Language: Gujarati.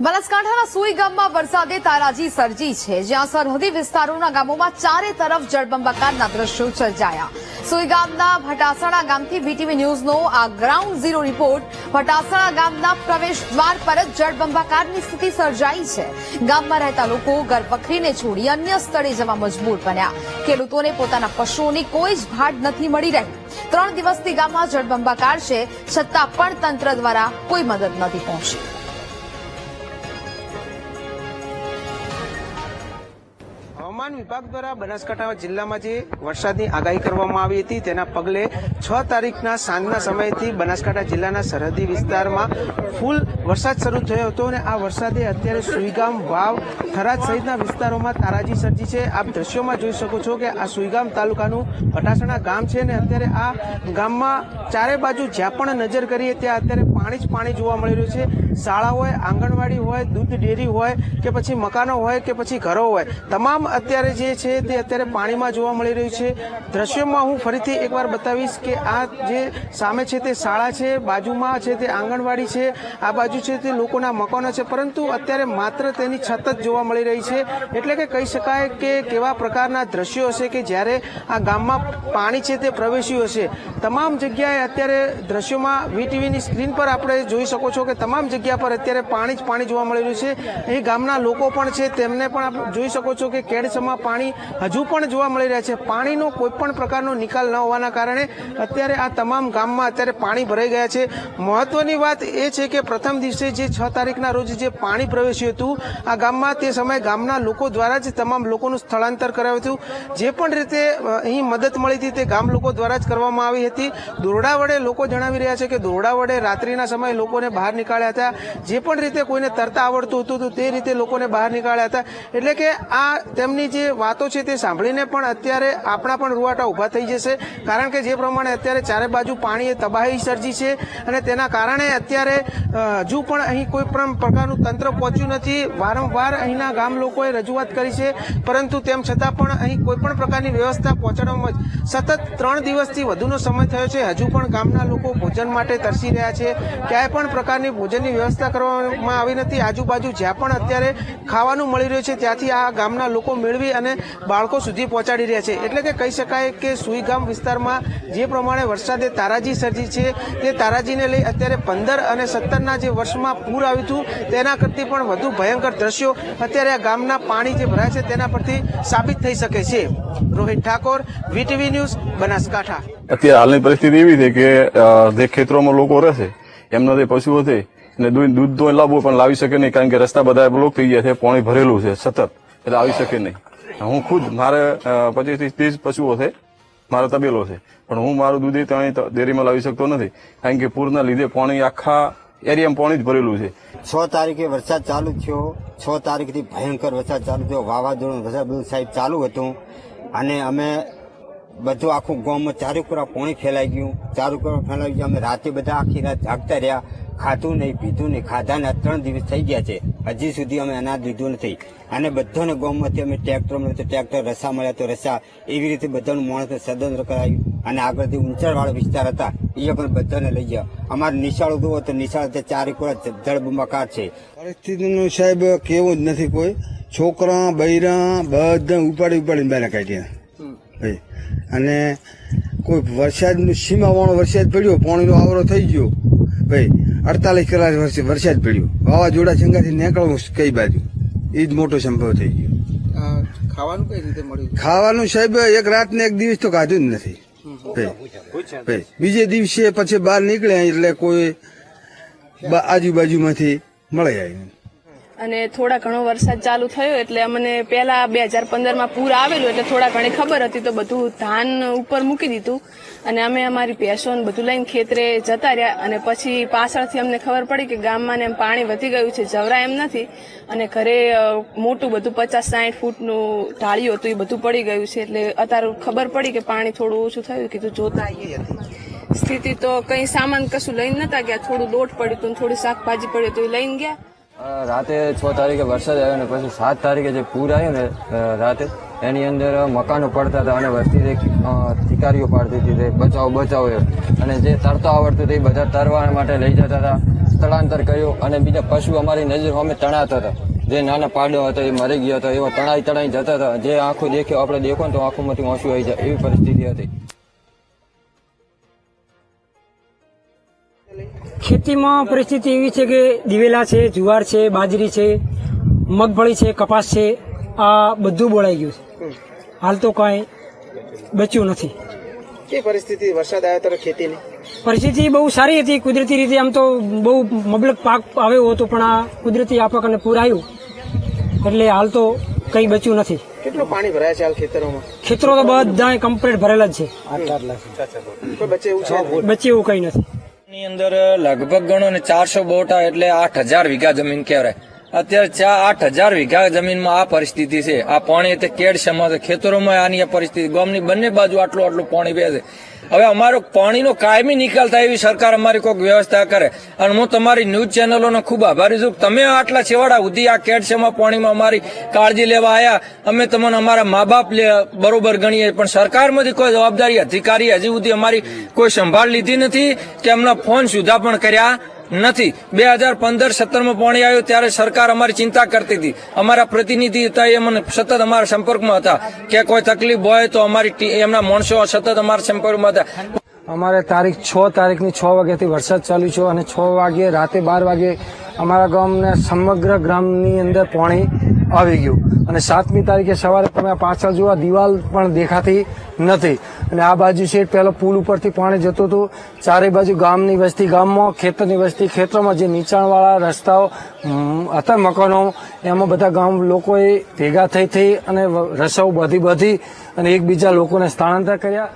બનાસકાંઠાના સુઈ ગામમાં વરસાદે તારાજી સર્જી છે, જ્યાં સરહદી વિસ્તારોના ગામોમાં ચારે તરફ જળબંબાકારના દ્રશ્યો સર્જાયા। સુઈ ગામના ભટાસણા ગામથી વીટીવી ન્યૂઝનો આ ગ્રાઉન્ડ ઝીરો રિપોર્ટ। ભટાસણા ગામના પ્રવેશ દ્વાર પર જ જળબંબાકારની સ્થિતિ સર્જાઈ છે। ગામમાં રહેતા લોકો ઘર વખરીને છોડી અન્ય સ્થળે જવા મજબૂર બન્યા। ખેડૂતોને પોતાના પશુઓની કોઈ જ ભાડ નથી મળી રહી। 3 દિવસથી ગામમાં જળબંબાકાર છે, છતાં પણ તંત્ર દ્વારા કોઈ મદદ નથી પહોંચી। હવામાન વિભાગ દ્વારા બનાસકાંઠા જિલ્લામાં જે વરસાદની આગાહી કરવામાં આવી હતી તેના પગલે 6 તારીખના સાંજના સમયથી બનાસકાંઠા જિલ્લાના સરહદી વિસ્તારમાં ફૂલ વરસાદ શરૂ થયો હતો અને આ વરસાદે અત્યારે સુઈગામ, વાવ, થરાદ સહિતના વિસ્તારોમાં તારાજી સર્જી છે। આપ દ્રશ્યોમાં જોઈ શકો છો કે આ સુઈગામ તાલુકાનું ભટાસણા ગામ છે અને અત્યારે આ ગામમાં ચારે બાજુ જ્યાં પણ નજર કરીએ ત્યાં અત્યારે પાણી જ પાણી જોવા મળી રહ્યું છે। શાળા હોય, આંગણવાડી હોય, દૂધ ડેરી હોય કે પછી મકાનો હોય કે પછી ઘરો હોય, તમામ અત્યારે જે છે તે અત્યારે પાણીમાં જોવા મળી રહ્યું છે। દ્રશ્યોમાં હું ફરીથી એકવાર બતાવીશ કે આ જે સામે છે તે શાળા છે, બાજુમાં છે તે આંગણવાડી છે, આ બાજુ છે તે લોકોના મકાનો છે, પરંતુ અત્યારે માત્ર તેની છત જ જોવા મળી રહી છે। એટલે કે કહી શકાય કે કેવા પ્રકારના દ્રશ્યો હશે કે જ્યારે આ ગામમાં પાણી છે તે પ્રવેશ્યું હશે। તમામ જગ્યાએ અત્યારે દ્રશ્યોમાં વીટીવીની સ્ક્રીન પર આપણે જોઈ શકો છો કે તમામ જગ્યા પર અત્યારે પાણી જ પાણી જોવા મળી રહ્યું છે। અહીં ગામના લોકો પણ છે તેમને પણ આપ જોઈ શકો છો કે કેડસમાં પાણી હજુ પણ જોવા મળી રહ્યા છે। પાણીનો કોઈ પણ પ્રકારનો નિકાલ ન હોવાના કારણે અત્યારે આ તમામ ગામમાં અત્યારે પાણી ભરાઈ ગયા છે। મહત્વની વાત એ છે કે પ્રથમ દિવસે જે 6 તારીખના રોજ જે પાણી પ્રવેશ્યું હતું આ ગામમાં, તે સમયે ગામના લોકો દ્વારા જ તમામ લોકોનું સ્થળાંતર કરાયું હતું। જે પણ રીતે અહીં મદદ મળી હતી તે ગામ લોકો દ્વારા જ કરવામાં આવી હતી। દોરડા વડે લોકો જણાવી રહ્યા છે કે દોરડા વડે રાત્રિના સમયે લોકોને બહાર નીકાળ્યા હતા। જે પણ રીતે કોઈને તરતા આવડતું હતું તો તે રીતે લોકોને બહાર નીકાળ્યા હતા। એટલે કે આ તેમની જે વાતો છે તે સાંભળીને પણ અત્યારે આપણા પણ રૂવાટા ઊભા થઈ જશે, કારણ કે જે પ્રમાણે અત્યારે ચારે બાજુ પાણીએ તબાહી સર્જી છે અને તેના કારણે અત્યારે હજુ પણ અહીં કોઈ પણ પ્રકારનું તંત્ર પહોંચ્યું નથી। વારંવાર અહીંના ગામ લોકોએ રજૂઆત કરી છે, પરંતુ તેમ છતાં પણ અહીં કોઈ પણ પ્રકારની વ્યવસ્થા પહોંચાડવામાં સતત 3 દિવસથી વધુનો સમય થયો છે। હજુ પણ ગામના લોકો ભોજન માટે તરસી રહ્યા છે। ક્યાંય પણ પ્રકારની ભોજનની વ્યવસ્થા કરવામાં આવી નથી। આજુબાજુ જ્યાં પણ અત્યારે ખાવાનું મળી રહ્યું છે ત્યાંથી આ ગામના લોકો મેળવી અને બાળકો સુધી પહોંચાડી રહ્યા છે। એટલે કે કહી શકાય કે સુઈગામ વિસ્તારમાં જે પ્રમાણે વરસાદે તારાજી સર્જી છે તે તારાજીને લઈ અત્યારે 15 અને 17ના જે વર્ષમાં પૂર આવ્યું હતું તેના કરતી પણ વધુ ભયંકર દ્રશ્યો અત્યારે આ ગામના પાણી જે ભરાય છે તેના પરથી સાબિત થઈ શકે છે। Rohit Thakor, VTV news, Banaskantha. અત્યારે હાલની પરિસ્થિતિ એવી છે કે જે ખેતરોમાં લોકો રહે છે એમના જે પશુઓ છે અને દૂધ તો લાવવું પણ લાવી શકે નહીં, કારણ કે રસ્તા બધા બ્લોક થઈ ગયા છે, પાણી ભરેલું છે સતત, એટલે આવી શકે નહીં। હું ખુદ મારે 25 થી 30 પશુઓ છે, મારો તબેલો છે, પણ હું મારું દૂધ ત્યાં ડેરીમાં લાવી શકતો નથી, કારણ કે પૂરના લીધે પાણી આખા એરિયામાં પાણી જ ભરેલું છે। 6 તારીખે વરસાદ ચાલુ થયો, 6 તારીખથી ભયંકર વરસાદ ચાલુ થયો, વાવાઝોડું વરસાદ બધું સાહેબ ચાલુ હતું અને અમે બધું આખું ગામમાં ચારુકુરા પાણી ફેલાઈ ગયું, ચારુકુરા ફેલાઈ ગયું। અમે રાતે બધા આખી રાત જાગતા રહ્યા, ખાધું નહીં, પીધું નહીં, ખાધાને 3 દિવસ થઈ ગયા છે, હજી સુધી અમે અનાજ લીધું નથી। અને બધાને ગામમાંથી અમે ટ્રેક્ટર રસ્સા મળ્યા તો રસ્સા, એવી રીતે બધાનું માણસને સદંત્ર કરાયું અને આગળથી ઊંચાણવાળા વિસ્તાર હતા એ પણ બધાને લઈ ગયા। અમારે નિશાળ જુઓ તો નિશાળ ચારેકોરા જળબંબાકાર છે। પરિસ્થિતિનું સાહેબ કેવું જ નથી, કોઈ છોકરા બૈરા બધા ઉપાડીને બહાર કાઢ્યા અને કોઈ વરસાદનું સીમાવાળો વરસાદ પડ્યો, પાણીનો આવરો થઈ ગયો ભાઈ, 48 કલાક વરસાદ પડ્યો, વાવાઝોડા ચંગાથી નીકળવું કઈ બાજુ, એ જ મોટો સંભવ થઈ ગયો। ખાવાનું કઈ રીતે મળ્યું? ખાવાનું સાહેબ એક રાત ને એક દિવસ તો ખાધું જ નથી ભાઈ। બીજે દિવસે પછી બહાર નીકળ્યા એટલે કોઈ આજુબાજુમાંથી મળી આવી અને થોડા ઘણો વરસાદ ચાલુ થયો એટલે અમને પહેલા 2015માં પૂર આવેલું એટલે થોડા ઘણી ખબર હતી, તો બધું ધાન ઉપર મૂકી દીધું અને અમે અમારી ભેંસો બધું લઈને ખેતરે જતા રહ્યા। અને પછી પાછળથી અમને ખબર પડી કે ગામમાં ને એમ પાણી વધી ગયું છે, જવરાય એમ નથી, અને ઘરે મોટું બધું 50-60 ફૂટનું ઢાળિયું હતું એ બધું પડી ગયું છે। એટલે અત્યારે ખબર પડી કે પાણી થોડું ઓછું થયું, કીધું જોતા આવીએ। સ્થિતિ તો કઈ સામાન કશું લઈને નતા ગયા, થોડું લોટ પડ્યું હતું, થોડી શાકભાજી પડ્યું હતું એ લઈને ગયા। રાતે 6 તારીખે વરસાદ આવ્યો ને પછી 7 તારીખે જે પૂર આવ્યું ને રાતે એની અંદર મકાનો પડતા હતા અને વસ્તી શિકારીઓ પાડતી હતી તે બચાવો એમ. અને જે તરતા આવડતું તે બધા તરવા માટે લઈ જતા હતા, સ્થળાંતર કર્યું. અને બીજા પશુ અમારી નજર સામે તણાતા હતા, જે નાના પાડો હતો એ મરી ગયો હતો, એવો તણાઈ જતા હતા. જે આંખો દેખ્યો આપણે દેખો ને તો આંખોમાંથી આંસુ આવી જાય એવી પરિસ્થિતિ હતી. ખેતીમાં પરિસ્થિતિ એવી છે કે દિવેલા છે, જુવાર છે, બાજરી છે, મગફળી છે, કપાસ છે, આ બધું બોળાઈ ગયું છે. હાલ તો કાંઈ બચ્યું નથી. કે પરિસ્થિતિ વરસાદ આવ્યો ત્યારે ખેતીની પરિસ્થિતિ બહુ સારી હતી. કુદરતી રીતે આમ તો બહુ મબલક પાક આવ્યો હતો, પણ આ કુદરતી આફત અને પૂર આવ્યું એટલે હાલ તો કંઈ બચ્યું નથી. કેટલું પાણી ભરાય છે હાલ ખેતરોમાં? ખેતરો તો બધા કમ્પ્લીટ ભરેલા જ છે. કોઈ બચે એવું છે? બચ્યું એવું કંઈ નથી. ની અંદર લગભગ ગણો ને 400 બોટા એટલે 8000 વીઘા જમીન કહેવાય. અત્યારે 8000 વીઘા જમીનમાં આ પરિસ્થિતિ છે. આ પાણી તે કેડ સમા છે. ખેતરોમાં આની આ પરિસ્થિતિ, ગામની બંને બાજુ આટલું પાણી બેસે. હવે અમારો પાણીનો કાયમી નિકાલ થાય એવી સરકાર અમારી કોઈક વ્યવસ્થા કરે. અને હું તમારી ન્યૂઝ ચેનલોનો ખૂબ આભારી છું. તમે આટલા છેવાડા સુધી આ કેડસેમાં પાણીમાં અમારી કાળજી લેવા આવ્યા. અમે તમને અમારા મા બાપ બરોબર ગણીએ, પણ સરકારમાંથી કોઈ જવાબદારી અધિકારી હજી સુધી અમારી કોઈ સંભાળ લીધી નથી કે એમના ફોન સુધા પણ કર્યા નથી. 2015-17 પાણી આવ્યું ત્યારે સરકાર અમારી ચિંતા કરતી હતી. અમારા પ્રતિનિધિ હતા એ મને સતત અમારા સંપર્કમાં હતા કે કોઈ તકલીફ હોય તો અમારી એમના માણસો સતત અમારા સંપર્કમાં હતા. અમારે તારીખ 6 તારીખની 6 વાગ્યાથી વરસાદ ચાલુ છે અને 6 વાગે રાતે 12 વાગે અમારા ગામને સમગ્ર ગ્રામની અંદર પાણી આવી ગયું. અને 7મી તારીખે સવારે તમે પાછળ જુઓ દિવાલ પણ દેખાતી નથી. અને આ બાજુ છે પેલો પુલ ઉપરથી પાણી જતું હતું. ચારે બાજુ ગામની વસ્તી ગામમાં, ખેતરની વસ્તી ખેતરોમાં, જે નીચાણવાળા રસ્તાઓ હતા મકાનો એમાં બધા ગામ લોકોએ ભેગા થઈ અને રસાઓ બધી અને એકબીજા લોકોને સ્થળાંતર કર્યા.